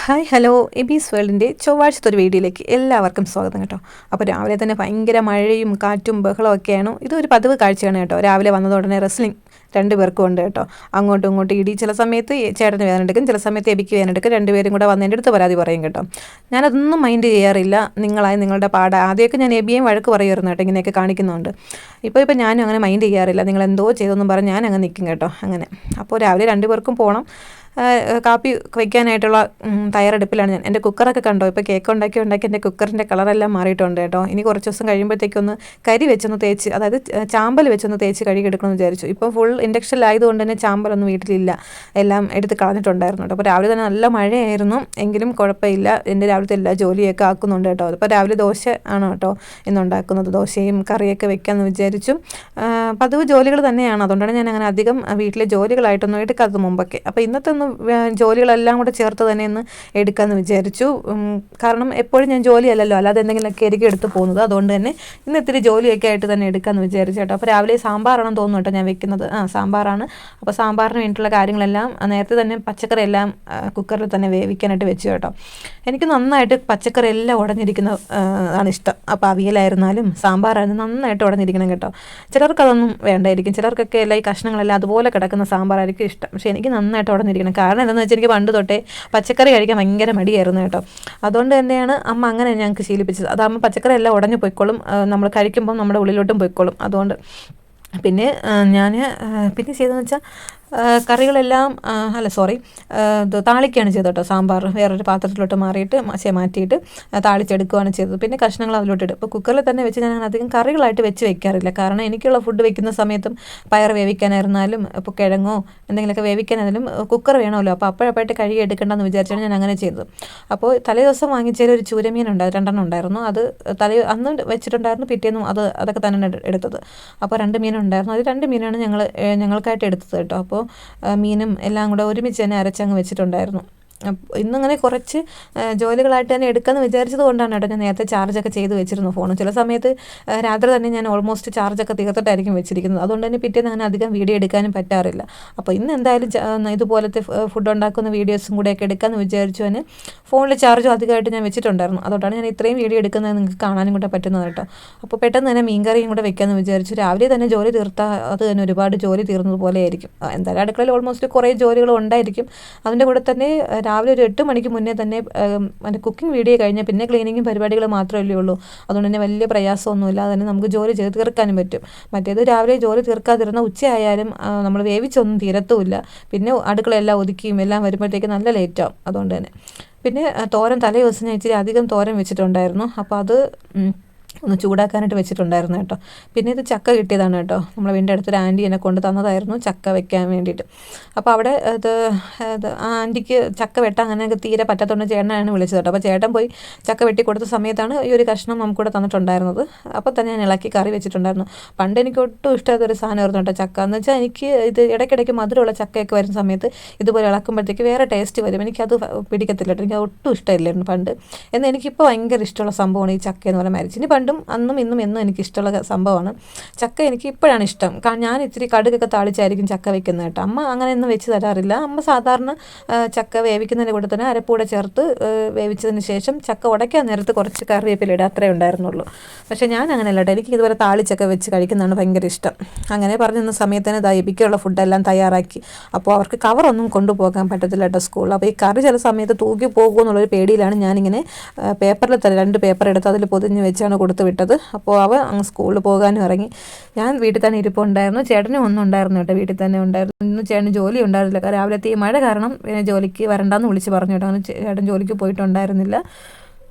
Hi hello എബീസ് വേൾഡിൻ്റെ ചൊവ്വാഴ്ചത്തെ ഒരു വീഡിയോയിലേക്ക് എല്ലാവർക്കും സ്വാഗതം കേട്ടോ. അപ്പോൾ രാവിലെ തന്നെ ഭയങ്കര മഴയും കാറ്റും ബഹളവും ഒക്കെയാണ്. ഇതൊരു പതിവ് കാഴ്ചയാണ് കേട്ടോ. രാവിലെ വന്നതോടനെ റെസ്ലിംഗ് രണ്ടുപേർക്കും ഉണ്ട് കേട്ടോ. അങ്ങോട്ടും ഇങ്ങോട്ടും ഇടി, ചില സമയത്ത് ചേട്ടന് വേദന എടുക്കും, ചില സമയത്ത് എബിക്ക് വേദന എടുക്കും. രണ്ടുപേരും കൂടെ വന്ന് എൻ്റെ അടുത്ത് പരാതി പറയും കേട്ടോ. ഞാനതൊന്നും മൈൻഡ് ചെയ്യാറില്ല. നിങ്ങളുടെ പാട ആദ്യമൊക്കെ ഞാൻ എബിയെയും വഴക്ക് പറയുമായിരുന്നു കേട്ടോ, ഇങ്ങനെയൊക്കെ കാണിക്കുന്നുണ്ട്. ഇപ്പോൾ ഞാനും അങ്ങനെ മൈൻഡ് ചെയ്യാറില്ല. നിങ്ങൾ എന്തോ ചെയ്തൊന്നും പറഞ്ഞ് ഞാൻ അങ്ങ് നിൽക്കും കേട്ടോ. അങ്ങനെ അപ്പോൾ രാവിലെ രണ്ടുപേർക്കും പോകണം. കാപ്പി വയ്ക്കാനായിട്ടുള്ള തയ്യാറെടുപ്പിലാണ് ഞാൻ. എൻ്റെ കുക്കറൊക്കെ കണ്ടോ, ഇപ്പോൾ കേക്ക് ഉണ്ടാക്കി എൻ്റെ കുക്കറിൻ്റെ കളറെല്ലാം മാറിയിട്ടുണ്ട് കേട്ടോ. ഇനി കുറച്ച് ദിവസം കഴിയുമ്പോഴത്തേക്കൊന്ന് കരി വെച്ചൊന്ന് തേച്ച്, അതായത് ചാമ്പൽ വെച്ചൊന്ന് തേച്ച് കഴുകിയെടുക്കണമെന്ന് വിചാരിച്ചു. ഇപ്പോൾ ഫുൾ ഇൻഡക്ഷനിലായതുകൊണ്ട് തന്നെ ചാമ്പലൊന്നും വീട്ടിലില്ല, എല്ലാം എടുത്ത് കളഞ്ഞിട്ടുണ്ടായിരുന്നു കേട്ടോ. അപ്പോൾ രാവിലെ തന്നെ നല്ല മഴയായിരുന്നു, എങ്കിലും കുഴപ്പമില്ല. എൻ്റെ രാവിലത്തെ എല്ലാ ജോലിയൊക്കെ ആക്കുന്നുണ്ട് കേട്ടോ. അപ്പോൾ രാവിലെ ദോശ ആണ് കേട്ടോ ഇന്നുണ്ടാക്കുന്നത്. ദോശയും കറിയൊക്കെ വെക്കാമെന്ന് വിചാരിച്ചു. പതിവ് ജോലികൾ തന്നെയാണ്, അതുകൊണ്ടാണ് ഞാൻ അങ്ങനെ അധികം വീട്ടിലെ ജോലികളായിട്ടൊന്നും എടുക്കാത്തത് മുമ്പൊക്കെ. അപ്പോൾ ഇന്നത്തെ ഒന്ന് ജോലികളെല്ലാം കൂടെ ചേർത്ത് തന്നെ ഒന്ന് എടുക്കാമെന്ന് വിചാരിച്ചു. കാരണം എപ്പോഴും ഞാൻ ജോലിയല്ലല്ലോ, അല്ലാതെ എന്തെങ്കിലുമൊക്കെ ആയിരിക്കും എടുത്ത് പോകുന്നത്. അതുകൊണ്ട് തന്നെ ഇന്ന് ഇത്തിരി ജോലിയൊക്കെ ആയിട്ട് തന്നെ എടുക്കാമെന്ന് വിചാരിച്ചു കേട്ടോ. അപ്പോൾ രാവിലെ സാമ്പാറാണെന്ന് തോന്നുന്നു കേട്ടോ ഞാൻ വെക്കുന്നത്. സാമ്പാറാണ്. അപ്പോൾ സാമ്പാറിന് വേണ്ടിയിട്ടുള്ള കാര്യങ്ങളെല്ലാം നേരത്തെ തന്നെ പച്ചക്കറി എല്ലാം കുക്കറിൽ തന്നെ വേവിക്കാനായിട്ട് വെച്ചു കേട്ടോ. എനിക്ക് നന്നായിട്ട് പച്ചക്കറി എല്ലാം ഉടഞ്ഞിരിക്കുന്ന ആണ് ഇഷ്ടം. അപ്പോൾ അവിയലായിരുന്നാലും സാമ്പാറായിരുന്നു നന്നായിട്ട് ഉടഞ്ഞിരിക്കണം കേട്ടോ. ചിലർക്ക് അതൊന്നും വേണ്ടായിരിക്കും, ചിലർക്കൊക്കെ എല്ലാം ഈ കഷ്ണങ്ങളെല്ലാം അതുപോലെ കിടക്കുന്ന സാമ്പാറായിരിക്കും ഇഷ്ടം. പക്ഷേ എനിക്ക് നന്നായിട്ട് ഉടഞ്ഞിരിക്കണം. കാരണം എന്താണെന്ന് വെച്ചാൽ എനിക്ക് പണ്ട് തൊട്ടേ പച്ചക്കറി കഴിക്കാൻ ഭയങ്കര മടിയായിരുന്നു കേട്ടോ. അതുകൊണ്ട് തന്നെയാണ് അമ്മ അങ്ങനെ ഞങ്ങൾക്ക് ശീലിപ്പിച്ചത്. അതാകുമ്പോൾ പച്ചക്കറി എല്ലാം ഉടഞ്ഞു പോയിക്കോളും, നമ്മൾ കഴിക്കുമ്പം നമ്മുടെ ഉള്ളിലോട്ടും പോയിക്കോളും. അതുകൊണ്ട് പിന്നെ ഞാൻ പിന്നെ ചെയ്തതെന്ന് വെച്ചാൽ കറികളെല്ലാം താളിക്കുകയാണ് ചെയ്തത് കേട്ടോ. സാമ്പാർ വേറൊരു പാത്രത്തിലോട്ട് മാറ്റിയിട്ട് താളിച്ചെടുക്കുകയാണ് ചെയ്തത്. പിന്നെ കഷ്ണങ്ങൾ അതിലോട്ടിട്ട് ഇപ്പോൾ കുക്കറിൽ തന്നെ വെച്ച് ഞാൻ അധികം കറികളായിട്ട് വെക്കാറില്ല. കാരണം എനിക്കുള്ള ഫുഡ് വെക്കുന്ന സമയത്തും പയർ വേവിക്കാനായിരുന്നാലും ഇപ്പോൾ കിഴങ്ങോ എന്തെങ്കിലുമൊക്കെ വേവിക്കാനായാലും കുക്കർ വേണമല്ലോ. അപ്പോൾ അപ്പോഴപ്പോഴായിട്ട് കഴുകി എടുക്കേണ്ടെന്ന് വിചാരിച്ചാണ് ഞാൻ അങ്ങനെ ചെയ്തത്. അപ്പോൾ തലേ ദിവസം വാങ്ങിച്ചതിൽ ഒരു ചൂരമീൻ ഉണ്ടായിരുന്നു, 2 ഉണ്ടായിരുന്നു. അത് അന്ന് വെച്ചിട്ടുണ്ടായിരുന്നു, പിറ്റേന്നും അതൊക്കെ തന്നെ എടുത്തത്. അപ്പോൾ 2 മീനുണ്ടായിരുന്നു. അത് 2 മീനാണ് ഞങ്ങൾക്കായിട്ട് എടുത്തത് കേട്ടോ. അപ്പോൾ മീനും എല്ലാം കൂടെ ഒരുമിച്ച് തന്നെ അരച്ചങ്ങ് വെച്ചിട്ടുണ്ടായിരുന്നു. ഇന്നിങ്ങനെ കുറച്ച് ജോലികളായിട്ട് തന്നെ എടുക്കാമെന്ന് വിചാരിച്ചത് കൊണ്ടാണ് കേട്ടോ ഞാൻ നേരത്തെ ചാർജൊക്കെ ചെയ്ത് വെച്ചിരുന്നു ഫോൺ. ചില സമയത്ത് രാത്രി തന്നെ ഞാൻ ഓൾമോസ്റ്റ് ചാർജൊക്കെ തീർത്തിട്ടായിരിക്കും വെച്ചിരിക്കുന്നത്. അതുകൊണ്ട് തന്നെ പിറ്റേന്ന് അങ്ങനെ അധികം വീഡിയോ എടുക്കാനും പറ്റാറില്ല. അപ്പോൾ ഇന്ന് എന്തായാലും ഇതുപോലത്തെ ഫുഡ് ഉണ്ടാക്കുന്ന വീഡിയോസും കൂടെയൊക്കെ എടുക്കാമെന്ന് വിചാരിച്ചു. തന്നെ ഫോണിൽ ചാർജും അധികമായിട്ട് ഞാൻ വെച്ചിട്ടുണ്ടായിരുന്നു. അതുകൊണ്ടാണ് ഞാൻ ഇത്രയും വീഡിയോ എടുക്കുന്നത് നിങ്ങൾക്ക് കാണാനും കൂടെ പറ്റുന്നത് കേട്ടോ. അപ്പോൾ പെട്ടെന്ന് തന്നെ മീൻകറിയും കൂടെ വെക്കാമെന്ന് വിചാരിച്ചു. രാവിലെ തന്നെ ജോലി തീർത്താൽ അത് തന്നെ ഒരുപാട് ജോലി തീർന്നതുപോലെ ആയിരിക്കും. എന്തായാലും അടുക്കളയിൽ ഓൾമോസ്റ്റ് കുറേ ജോലികൾ ഉണ്ടായിരിക്കും. അതിൻ്റെ കൂടെ തന്നെ രാവിലെ ഒരു 8 മണിക്ക് മുന്നേ തന്നെ എൻ്റെ കുക്കിംഗ് വീഡിയോ കഴിഞ്ഞാൽ പിന്നെ ക്ലീനിങ്ങും പരിപാടികൾ മാത്രമല്ലേ ഉള്ളൂ. അതുകൊണ്ട് തന്നെ വലിയ പ്രയാസമൊന്നുമില്ലാതെ തന്നെ നമുക്ക് ജോലി ചെയ്ത് തീർക്കാനും പറ്റും. മറ്റേത് രാവിലെ ജോലി തീർക്കാതിരുന്ന ഉച്ചയായാലും നമ്മൾ വേവിച്ചൊന്നും തീരത്തുമില്ല. പിന്നെ അടുക്കളയെല്ലാം ഒതുക്കിയും എല്ലാം വരുമ്പോഴത്തേക്ക് നല്ല ലേറ്റാവും. അതുകൊണ്ട് തന്നെ പിന്നെ തോരൻ തലേ ദിവസം ഞാൻ ഇച്ചിരി അധികം തോരൻ വെച്ചിട്ടുണ്ടായിരുന്നു. അപ്പോൾ അത് ഒന്ന് ചൂടാക്കാനായിട്ട് വെച്ചിട്ടുണ്ടായിരുന്നു കേട്ടോ. പിന്നെ ഇത് ചക്ക കിട്ടിയതാണ് കേട്ടോ. നമ്മളെ വീടിൻ്റെ അടുത്തൊരു ആൻറ്റി എന്നെ കൊണ്ട് തന്നതായിരുന്നു ചക്ക വെക്കാൻ വേണ്ടിയിട്ട്. അപ്പോൾ അവിടെ ആ ആൻറ്റിക്ക് ചക്ക വെട്ടാൻ അങ്ങനെയൊക്കെ തീരെ പറ്റാത്തതുകൊണ്ട് ചേട്ടനാണ് വിളിച്ചത് കേട്ടോ. അപ്പോൾ ചേട്ടൻ പോയി ചക്ക വെട്ടി കൊടുത്ത സമയത്താണ് ഈ ഒരു കഷ്ണം നമുക്കൂടെ തന്നിട്ടുണ്ടായിരുന്നത്. അപ്പോൾ തന്നെ ഞാൻ ഇളക്കി കറി വെച്ചിട്ടുണ്ടായിരുന്നു. പണ്ട് എനിക്ക് ഒട്ടും ഇഷ്ടമായിട്ടൊരു സാധനമായിരുന്നു കേട്ടോ ചക്ക. എന്ന് വെച്ചാൽ എനിക്ക് ഇത് ഇടയ്ക്കിടയ്ക്ക് മധുരമുള്ള ചക്കയൊക്കെ വരുന്ന സമയത്ത് ഇതുപോലെ ഇളക്കുമ്പോഴത്തേക്ക് വേറെ ടേസ്റ്റ് വരും. എനിക്കത് പിടിക്കത്തില്ല കേട്ടോ. എനിക്ക് ഒട്ടും ഇഷ്ടമില്ലായിരുന്നു പണ്ട്. എന്നാൽ എനിക്കിപ്പോൾ ഭയങ്കര ഇഷ്ടമുള്ള സംഭവമാണ് ഈ ചക്ക എന്ന് പറയുന്നത്. മരിച്ചിന് പണ്ടും അന്നും ഇന്നും എന്നും എനിക്കിഷ്ടമുള്ള സംഭവമാണ് ചക്ക. എനിക്ക് ഇപ്പോഴാണ് ഇഷ്ടം. കാരണം ഞാൻ ഇത്തിരി കടുകൊക്കെ താളിച്ചായിരിക്കും ചക്ക വെക്കുന്നത് കേട്ടോ. അമ്മ അങ്ങനെയൊന്നും വെച്ച് തരാറില്ല. അമ്മ സാധാരണ ചക്ക വേവിക്കുന്നതിൻ്റെ കൂടെ തന്നെ അരപ്പൂടെ ചേർത്ത് വേവിച്ചതിന് ശേഷം ചക്ക ഉടയ്ക്കാൻ നേരത്ത് കുറച്ച് കറിവേപ്പില ഇടുക, അത്രേ ഉണ്ടായിരുന്നുള്ളൂ. പക്ഷേ ഞാൻ അങ്ങനെയല്ല കേട്ടോ. എനിക്ക് ഇതുവരെ താളിച്ചൊക്കെ വെച്ച് കഴിക്കുന്നതാണ് ഭയങ്കര ഇഷ്ടം. അങ്ങനെ പറഞ്ഞിരുന്ന സമയത്തിന് ദൈവിക്കുള്ള ഫുഡെല്ലാം തയ്യാറാക്കി. അപ്പോൾ അവർക്ക് കവറൊന്നും കൊണ്ടുപോകാൻ പറ്റത്തില്ല കേട്ടോ സ്കൂളിൽ. അപ്പോൾ ഈ കറി ചില സമയത്ത് തൂക്കി പോകുമെന്നുള്ളൊരു പേടിയിലാണ് ഞാനിങ്ങനെ പേപ്പറിൽ തന്നെ 2 പേപ്പർ എടുത്ത് അതിൽ പൊതിഞ്ഞ് വെച്ചാണ് കൊടുത്ത് വിട്ടത്. അപ്പോൾ അവൻ അങ്ങ് സ്കൂളിൽ പോകാനും ഇറങ്ങി. ഞാൻ വീട്ടിൽ തന്നെ ഇരിപ്പുണ്ടായിരുന്നു. ചേട്ടനും ഒന്നും ഉണ്ടായിരുന്നു കേട്ടോ, വീട്ടിൽ തന്നെ ഉണ്ടായിരുന്നു. ഇന്ന് ചേട്ടന് ജോലി ഉണ്ടായിരുന്നില്ല. രാവിലത്തെ ഈ മഴ കാരണം ജോലിക്ക് വരണ്ടെന്ന് വിളിച്ച് പറഞ്ഞു കേട്ടോ. അങ്ങനെ ചേട്ടൻ ജോലിക്ക് പോയിട്ടുണ്ടായിരുന്നില്ല.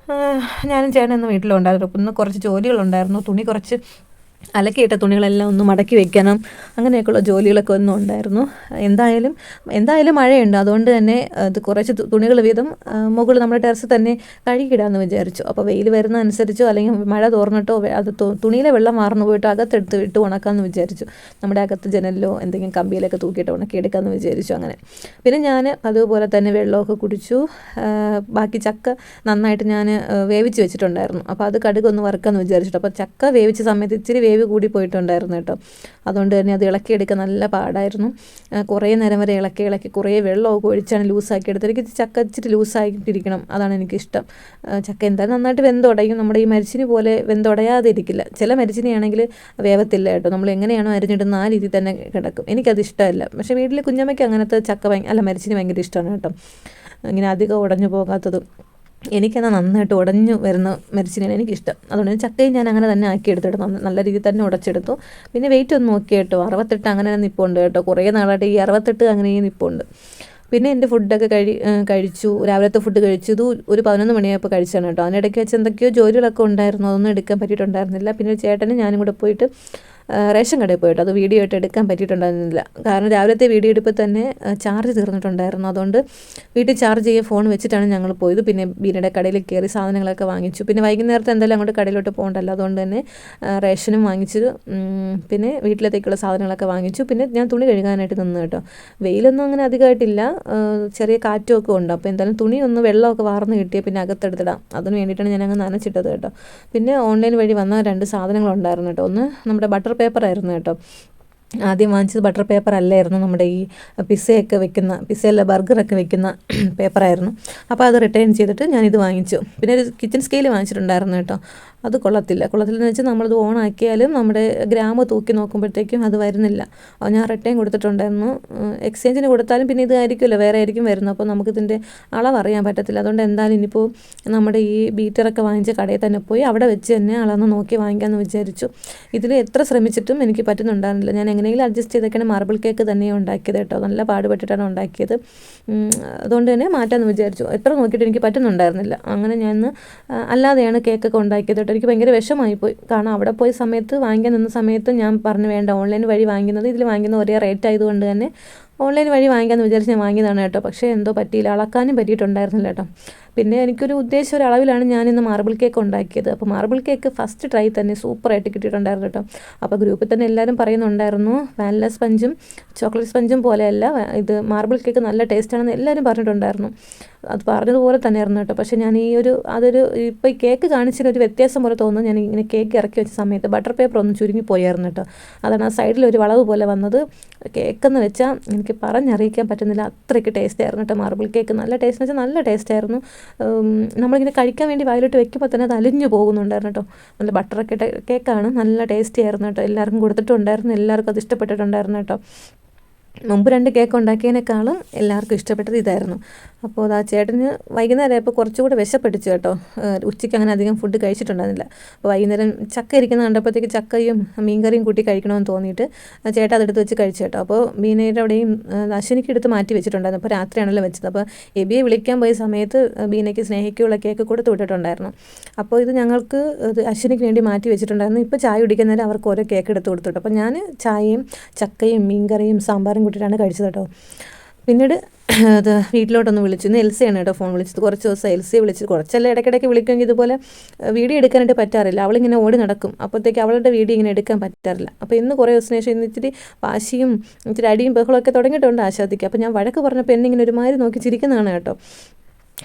ഞാനും ചേട്ടൻ ഇന്ന് വീട്ടിലുണ്ടായിരുന്നു. ഇന്ന് കുറച്ച് ജോലികളുണ്ടായിരുന്നു. തുണി കുറച്ച് അലക്കിയിട്ട തുണികളെല്ലാം ഒന്ന് മടക്കി വെക്കണം, അങ്ങനെയൊക്കെയുള്ള ജോലികളൊക്കെ ഒന്നും ഉണ്ടായിരുന്നു. എന്തായാലും മഴയുണ്ട്. അതുകൊണ്ട് തന്നെ അത് കുറച്ച് തുണികൾ വീതം മുകളിൽ നമ്മുടെ ടെറസിൽ തന്നെ കഴുകിയിടാമെന്ന് വിചാരിച്ചു. അപ്പോൾ വെയിൽ വരുന്നതനുസരിച്ചോ അല്ലെങ്കിൽ മഴ തോർന്നിട്ടോ അത് തുണിയിലെ വെള്ളം മാറുന്നു പോയിട്ട് അകത്തെടുത്ത് ഇട്ട് ഉണക്കാമെന്ന് വിചാരിച്ചു. നമ്മുടെ അകത്ത് ജനലിലോ എന്തെങ്കിലും കമ്പിയിലൊക്കെ തൂക്കിയിട്ട് ഉണക്കിയെടുക്കാമെന്ന് വിചാരിച്ചു. അങ്ങനെ പിന്നെ ഞാൻ അതുപോലെ തന്നെ വെള്ളമൊക്കെ കുടിച്ചു. ബാക്കി ചക്ക നന്നായിട്ട് ഞാൻ വേവിച്ച് വെച്ചിട്ടുണ്ടായിരുന്നു. അപ്പോൾ അത് കടുകൊന്ന് വറുക്കാമെന്ന് വിചാരിച്ചിട്ട്. അപ്പോൾ ചക്ക വേവിച്ച സമയത്ത് ഇച്ചിരി വേവ് കൂടി പോയിട്ടുണ്ടായിരുന്നു കേട്ടോ. അതുകൊണ്ട് തന്നെ അത് ഇളക്കിയെടുക്കാൻ നല്ല പാടായിരുന്നു. കുറേ നേരം വരെ ഇളക്കി കുറേ വെള്ളമൊക്കെ ഒഴിച്ചാണ് ലൂസാക്കി എടുത്തത്. എനിക്ക് ചക്ക ഇച്ചിരി ലൂസായിട്ടിരിക്കണം, അതാണ് എനിക്കിഷ്ടം. ചക്ക എന്തായാലും നന്നായിട്ട് വെന്തുടയും. നമ്മുടെ ഈ മരിച്ചിനി പോലെ വെന്തുടയാതെ ഇരിക്കില്ല. ചില മരിച്ചിനിയാണെങ്കിൽ വേവത്തില്ല കേട്ടോ, നമ്മൾ എങ്ങനെയാണോ അരിഞ്ഞിടുന്ന ആ രീതിയിൽ തന്നെ കിടക്കും. എനിക്കത് ഇഷ്ടമല്ല. പക്ഷേ വീട്ടിൽ കുഞ്ഞമ്മയ്ക്ക് അങ്ങനത്തെ മരിച്ചിനി ഭയങ്കര ഇഷ്ടമാണ് കേട്ടോ, ഇങ്ങനെ അധികം ഉടഞ്ഞു പോകാത്തതും. എനിക്കെന്നാൽ നന്നായിട്ട് ഉടഞ്ഞു വരുന്ന മരിച്ചിനിയാണ് എനിക്കിഷ്ടം. അതുകൊണ്ട് ചക്കയും ഞാൻ അങ്ങനെ തന്നെ ആക്കിയെടുത്തിട്ട് നല്ല രീതിയിൽ തന്നെ ഉടച്ചെടുത്തു. പിന്നെ വെയിറ്റ് ഒന്ന് നോക്കി കേട്ടോ, 68 അങ്ങനെ നിൽപ്പുണ്ട് കേട്ടോ. കുറേ നാളായിട്ട് ഈ 68 അങ്ങനെ നിൽപ്പുണ്ട്. പിന്നെ എൻ്റെ ഫുഡൊക്കെ കഴിച്ചു. രാവിലത്തെ ഫുഡ് കഴിച്ചു. ഇത് ഒരു 11 മണിയായപ്പോൾ കഴിച്ചാണ് കേട്ടോ. അതിനിടയ്ക്ക് വെച്ച് എന്തൊക്കെയോ ജോലികളൊക്കെ ഉണ്ടായിരുന്നു, അതൊന്നും എടുക്കാൻ പറ്റിയിട്ടുണ്ടായിരുന്നില്ല. പിന്നെ ചേട്ടനും ഞാനും കൂടെ പോയിട്ട് റേഷൻ കടയിൽ പോയിട്ട് അത് വീഡിയോ ആയിട്ട് എടുക്കാൻ പറ്റിയിട്ടുണ്ടായിരുന്നില്ല. കാരണം രാവിലത്തെ വീഡിയോ എടുപ്പോൾ തന്നെ ചാർജ് തീർന്നിട്ടുണ്ടായിരുന്നു. അതുകൊണ്ട് വീട്ടിൽ ചാർജ് ചെയ്യാൻ ഫോൺ വെച്ചിട്ടാണ് ഞങ്ങൾ പോയത്. പിന്നെ ബീനയുടെ കടയിൽ കയറി സാധനങ്ങളൊക്കെ വാങ്ങിച്ചു. പിന്നെ വൈകുന്നേരത്തെ എന്തായാലും അങ്ങോട്ട് കടയിലോട്ട് പോകണ്ടല്ലോ, അതുകൊണ്ട് തന്നെ റേഷനും വാങ്ങിച്ചു. പിന്നെ വീട്ടിലത്തേക്കുള്ള സാധനങ്ങളൊക്കെ വാങ്ങിച്ചു. പിന്നെ ഞാൻ തുണി കഴുകാനായിട്ട് നിന്ന് കേട്ടോ. വെയിലൊന്നും അങ്ങനെ അധികമായിട്ടില്ല, ചെറിയ കാറ്റുമൊക്കെ ഉണ്ട്. അപ്പോൾ എന്തായാലും തുണി ഒന്ന് വെള്ളമൊക്കെ വാർന്ന് കിട്ടിയാൽ പിന്നെ അകത്തെടുത്തിടാം, അതിന് വേണ്ടിയിട്ടാണ് ഞാൻ അങ്ങ് നനച്ചിട്ടത് കേട്ടോ. പിന്നെ ഓൺലൈൻ വഴി വന്ന 2 സാധനങ്ങളുണ്ടായിരുന്നു കേട്ടോ. ഒന്ന് നമ്മുടെ ബട്ടർ പേപ്പറായിരുന്നു കേട്ടോ. ആദ്യം വാങ്ങിച്ചത് ബട്ടർ പേപ്പർ അല്ലായിരുന്നു, നമ്മുടെ ഈ പിസ്സയല്ല ബർഗറൊക്കെ വെക്കുന്ന പേപ്പറായിരുന്നു. അപ്പോൾ അത് റിട്ടേൺ ചെയ്തിട്ട് ഞാനിത് വാങ്ങിച്ചു. പിന്നെ ഒരു കിച്ചൺ സ്കെയിൽ വാങ്ങിച്ചിട്ടുണ്ടായിരുന്നു കേട്ടോ. അത് കൊള്ളത്തില്ലെന്ന് വെച്ചാൽ നമ്മളത് ഓണാക്കിയാലും നമ്മുടെ ഗ്രാം തൂക്കി നോക്കുമ്പോഴത്തേക്കും അത് വരുന്നില്ല. അത് ഞാൻ റിട്ടേൺ കൊടുത്തിട്ടുണ്ടായിരുന്നു. എക്സ്ചേഞ്ചിന് കൊടുത്താലും പിന്നെ ഇതായിരിക്കുമല്ലോ, വേറെ ആയിരിക്കും വരുന്നത്. അപ്പോൾ നമുക്കിതിൻ്റെ അളവ് അറിയാൻ പറ്റത്തില്ല. അതുകൊണ്ട് എന്തായാലും ഇനിയിപ്പോൾ നമ്മുടെ ഈ ബീറ്ററൊക്കെ വാങ്ങിച്ച കടയിൽ തന്നെ പോയി അവിടെ വെച്ച് തന്നെ അളന്ന് നോക്കി വാങ്ങിക്കാമെന്ന് വിചാരിച്ചു. ഇതിൽ എത്ര ശ്രമിച്ചിട്ടും എനിക്ക് പറ്റുന്നുണ്ടായിരുന്നില്ല. ഞാൻ എങ്ങനെയെങ്കിലും അഡ്ജസ്റ്റ് ചെയ്തൊക്കെയാണ് മാർബിൾ കേക്ക് തന്നെയാണ് ഉണ്ടാക്കിയത് കേട്ടോ. നല്ല പാടുപെട്ടിട്ടാണ് ഉണ്ടാക്കിയത്. അതുകൊണ്ട് തന്നെ മാറ്റാമെന്ന് വിചാരിച്ചു. എത്ര നോക്കിയിട്ട് എനിക്ക് പറ്റുന്നുണ്ടായിരുന്നില്ല. അങ്ങനെ ഞാൻ അല്ലാതെയാണ് കേക്കൊക്കെ ഉണ്ടാക്കിയത് കേട്ടോ. എനിക്ക് ഭയങ്കര വിഷമമായിപ്പോയി. കാരണം അവിടെ പോയ സമയത്ത് വാങ്ങിക്കാൻ നിന്ന സമയത്ത് ഞാൻ പറഞ്ഞു വേണ്ട, ഓൺലൈൻ വഴി വാങ്ങിക്കുന്നത് ഇതിൽ വാങ്ങിക്കുന്ന ഒരേ റേറ്റ് ആയതുകൊണ്ട് തന്നെ ഓൺലൈൻ വഴി വാങ്ങിക്കാമെന്ന് വിചാരിച്ച് ഞാൻ വാങ്ങിയതാണ് കേട്ടോ. പക്ഷേ എന്തോ പറ്റിയില്ല, അളക്കാനും പറ്റിയിട്ടുണ്ടായിരുന്നില്ല കേട്ടോ. പിന്നെ എനിക്കൊരു ഉദ്ദേശം ഒരു അളവിലാണ് ഞാനിന്ന് മാർബിൾ കേക്ക് ഉണ്ടാക്കിയത്. അപ്പോൾ മാർബിൾ കേക്ക് ഫസ്റ്റ് ട്രൈ തന്നെ സൂപ്പറായിട്ട് കിട്ടിയിട്ടുണ്ടായിരുന്നു കേട്ടോ. അപ്പോൾ ഗ്രൂപ്പിൽ തന്നെ എല്ലാവരും പറയുന്നുണ്ടായിരുന്നു, വാനില സ്പഞ്ചും ചോക്ലേറ്റ് സ്പഞ്ചും പോലെയല്ല, ഇത് മാർബിൾ കേക്ക് നല്ല ടേസ്റ്റാണെന്ന് എല്ലാവരും പറഞ്ഞിട്ടുണ്ടായിരുന്നു. അത് പറഞ്ഞതുപോലെ തന്നെയായിരുന്നു കേട്ടോ. പക്ഷേ ഞാൻ ഇപ്പോൾ ഈ കേക്ക് കാണിച്ചൊരു വ്യത്യാസം പോലെ തോന്നുന്നു. ഞാൻ ഇങ്ങനെ കേക്ക് ഇറക്കി വെച്ച സമയത്ത് ബട്ടർ പേപ്പർ ഒന്ന് ചുരുങ്ങി പോയായിരുന്നു കേട്ടോ. അതാണ് ആ സൈഡിലൊരു വളവ് പോലെ വന്നത്. കേക്കെന്ന് വെച്ചാൽ എനിക്ക് പറഞ്ഞറിയിക്കാൻ പറ്റുന്നില്ല, അത്രയ്ക്ക് ടേസ്റ്റ് ആയിരുന്നു കേട്ടോ. മാർബിൾ കേക്ക് നല്ല ടേസ്റ്റ് എന്ന് വെച്ചാൽ നല്ല ടേസ്റ്റായിരുന്നു. നമ്മളിങ്ങനെ കഴിക്കാൻ വേണ്ടി വായിലോട്ട് വെക്കുമ്പോൾ തന്നെ അത് അലിഞ്ഞു പോകുന്നുണ്ടായിരുന്നു കേട്ടോ. നല്ല ബട്ടറൊക്കെ ഇട്ട കേക്കാണ്, നല്ല ടേസ്റ്റി ആയിരുന്നു കേട്ടോ. എല്ലാവർക്കും കൊടുത്തിട്ടുണ്ടായിരുന്നു, എല്ലാവർക്കും അത് ഇഷ്ടപ്പെട്ടിട്ടുണ്ടായിരുന്നു കേട്ടോ. മുമ്പ് 2 കേക്ക് ഉണ്ടാക്കിയതിനേക്കാളും എല്ലാവർക്കും ഇഷ്ടപ്പെട്ടത് ഇതായിരുന്നു. അപ്പോൾ അത് ആ ചേട്ടന് വൈകുന്നേരം ആയപ്പോൾ കുറച്ചുകൂടെ വിശപ്പിടിച്ചു കേട്ടോ. ഉച്ചയ്ക്ക് അങ്ങനെ അധികം ഫുഡ് കഴിച്ചിട്ടുണ്ടായിരുന്നില്ല. അപ്പോൾ വൈകുന്നേരം ചക്ക ഇരിക്കുന്ന കണ്ടപ്പോഴത്തേക്ക് ചക്കയും മീൻകറിയും കൂട്ടി കഴിക്കണമെന്ന് തോന്നിയിട്ട് ചേട്ടൻ അതെടുത്ത് വെച്ച് കഴിച്ചു കേട്ടോ. അപ്പോൾ ബീനയുടെ അവിടെയും അശ്വിനിക്ക് എടുത്ത് മാറ്റി വെച്ചിട്ടുണ്ടായിരുന്നു. അപ്പോൾ രാത്രിയാണല്ലോ വെച്ചത്. അപ്പോൾ എബിയെ വിളിക്കാൻ പോയ സമയത്ത് ബീനയ്ക്ക് സ്നേഹിക്കുള്ള കേക്ക് കൊടുത്ത് വിട്ടിട്ടുണ്ടായിരുന്നു. അപ്പോൾ ഇത് ഞങ്ങൾക്ക് അശ്വിനിക്ക് വേണ്ടി മാറ്റി വെച്ചിട്ടുണ്ടായിരുന്നു. ഇപ്പോൾ ചായ കുടിക്കുന്നേരം അവർക്ക് ഓരോ കേക്ക് എടുത്ത് കൊടുത്തു. അപ്പോൾ ഞാൻ ചായയും ചക്കയും മീൻകറിയും സാമ്പാറും കൂട്ടിയിട്ടാണ് കഴിച്ചത് കേട്ടോ. പിന്നീട് അത് വീട്ടിലോട്ടൊന്ന് വിളിച്ചു. ഇന്ന് എൽസയാണ് കേട്ടോ ഫോൺ വിളിച്ചത്. കുറച്ച് ദിവസം എൽസിയെ വിളിച്ചത്. കുറച്ചെല്ലാം ഇടയ്ക്കിടയ്ക്ക് വിളിക്കുമെങ്കിൽ ഇതുപോലെ വീഡിയോ എടുക്കാനായിട്ട് പറ്റാറില്ല. അവളിങ്ങനെ ഓടി നടക്കും. അപ്പോഴത്തേക്ക് അവളുടെ വീഡിയോ ഇങ്ങനെ എടുക്കാൻ പറ്റാറില്ല. അപ്പോൾ ഇന്ന് കുറേ ദിവസത്തിന് ശേഷം ഇന്ന് ഇച്ചിരി വാശിയും ഇച്ചിരി അടിയും ബഹളമൊക്കെ തുടങ്ങിയിട്ടുണ്ട് ആശാദിക്ക്. അപ്പോൾ ഞാൻ വഴക്ക് പറഞ്ഞപ്പോൾ എന്നെ ഇങ്ങനെ ഒരുമാതിരി നോക്കി ചിരിക്കുന്നതാണ് കേട്ടോ.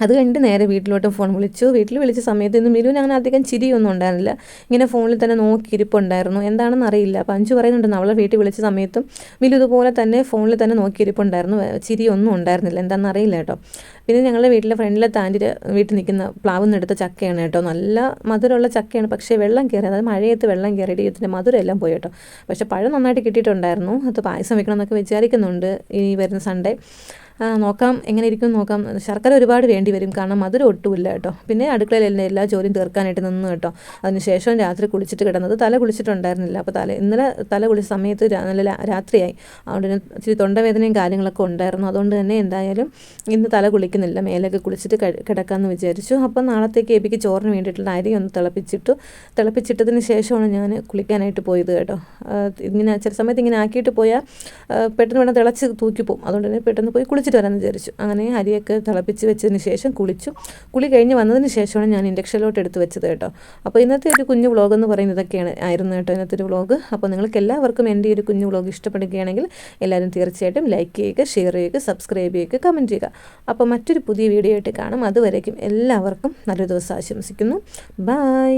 അത് കഴിഞ്ഞിട്ട് നേരെ വീട്ടിലോട്ട് ഫോൺ വിളിച്ചു. വീട്ടിൽ വിളിച്ച സമയത്ത് ഇന്ന് മിലുവിന് അങ്ങനെ അധികം ചിരിയൊന്നും ഉണ്ടായിരുന്നില്ല. ഇങ്ങനെ ഫോണിൽ തന്നെ നോക്കിയിരിപ്പുണ്ടായിരുന്നു. എന്താണെന്ന് അറിയില്ല. അപ്പോൾ അഞ്ചു പറയുന്നുണ്ടെന്ന് അവളെ വീട്ടിൽ വിളിച്ച സമയത്തും മിലു ഇതുപോലെ തന്നെ ഫോണിൽ തന്നെ നോക്കിയിരിപ്പുണ്ടായിരുന്നു. ചിരിയൊന്നും ഉണ്ടായിരുന്നില്ല. എന്താണെന്ന് അറിയില്ല കേട്ടോ. പിന്നെ ഞങ്ങളുടെ വീട്ടിലെ ഫ്രണ്ടിലെ താൻ്റെ വീട്ടിൽ നിൽക്കുന്ന പ്ലാവിൽ നിന്ന് എടുത്ത ചക്കയാണ് കേട്ടോ. നല്ല മധുരമുള്ള ചക്കയാണ്. പക്ഷേ വെള്ളം കയറി, അതായത് മഴയത്ത് വെള്ളം കയറിയിട്ട് ഇതിൻ്റെ മധുരം എല്ലാം പോയി കേട്ടോ. പക്ഷേ പഴം നന്നായിട്ട് കിട്ടിയിട്ടുണ്ടായിരുന്നു. അത് പായസം വെക്കണമെന്നൊക്കെ വിചാരിക്കുന്നുണ്ട് ഈ വരുന്ന സൺഡേ. നോക്കാം എങ്ങനെ ഇരിക്കും നോക്കാം. ശർക്കര ഒരുപാട് വേണ്ടി വരും, കാരണം മധുരം ഒട്ടുമില്ല കേട്ടോ. പിന്നെ അടുക്കളയിൽ എല്ലാ ജോലിയും തീർക്കാനായിട്ട് നിന്ന് കേട്ടോ. അതിനുശേഷം രാത്രി കുളിച്ചിട്ട് കിടന്നത്. തല കുളിച്ചിട്ടുണ്ടായിരുന്നില്ല. അപ്പോൾ ഇന്നലെ തല കുളിച്ച സമയത്ത് നല്ല രാത്രിയായി. അതുകൊണ്ട് തന്നെ ഇച്ചിരി തൊണ്ടവേദനയും കാര്യങ്ങളൊക്കെ ഉണ്ടായിരുന്നു. അതുകൊണ്ട് തന്നെ എന്തായാലും ഇന്ന് തല കുളിക്കുന്നില്ല, മേലൊക്കെ കുളിച്ചിട്ട് കിടക്കാമെന്ന് വിചാരിച്ചു. അപ്പം നാളത്തേക്ക് എബിക്ക് ചോറിന് വേണ്ടിയിട്ടുള്ള അരി ഒന്ന് തിളപ്പിച്ചിട്ടതിന് ശേഷമാണ് ഞാൻ കുളിക്കാനായിട്ട് പോയത് കേട്ടോ. ഇങ്ങനെ ചില സമയത്ത് ഇങ്ങനെ ആക്കിയിട്ട് പോയാൽ പെട്ടെന്ന് വേണം തിളച്ച് തൂക്കിപ്പോവും. അതുകൊണ്ട് തന്നെ പെട്ടെന്ന് പോയി കുളിച്ചിട്ട് വരാമെന്ന് വിചാരിച്ചു. അങ്ങനെ അരിയൊക്കെ തിളപ്പിച്ച് വെച്ചതിന് ശേഷം കുളി കഴിഞ്ഞ് വന്നതിന് ശേഷമാണ് ഞാൻ ഇൻഡക്ഷനിലോട്ട് എടുത്ത് വെച്ചത് കേട്ടോ. അപ്പോൾ ഇന്നത്തെ ഒരു കുഞ്ഞു വ്ളോഗ് എന്ന് പറയുന്നത് ആയിരുന്നു കേട്ടോ ഇന്നത്തെ ഒരു വ്ളോഗ്. അപ്പോൾ നിങ്ങൾക്ക് എല്ലാവർക്കും എൻ്റെ ഒരു കുഞ്ഞു വ്ളോഗ് ഇഷ്ടപ്പെടുകയാണെങ്കിൽ എല്ലാവരും തീർച്ചയായിട്ടും ലൈക്ക് ചെയ്യുക, ഷെയർ ചെയ്യുക, സബ്സ്ക്രൈബ് ചെയ്യുക, കമൻറ്റ് ചെയ്യുക. അപ്പോൾ മറ്റൊരു പുതിയ വീഡിയോ ആയിട്ട് കാണും. അതുവരേക്കും എല്ലാവർക്കും നല്ലൊരു ദിവസം ആശംസിക്കുന്നു. ബൈ.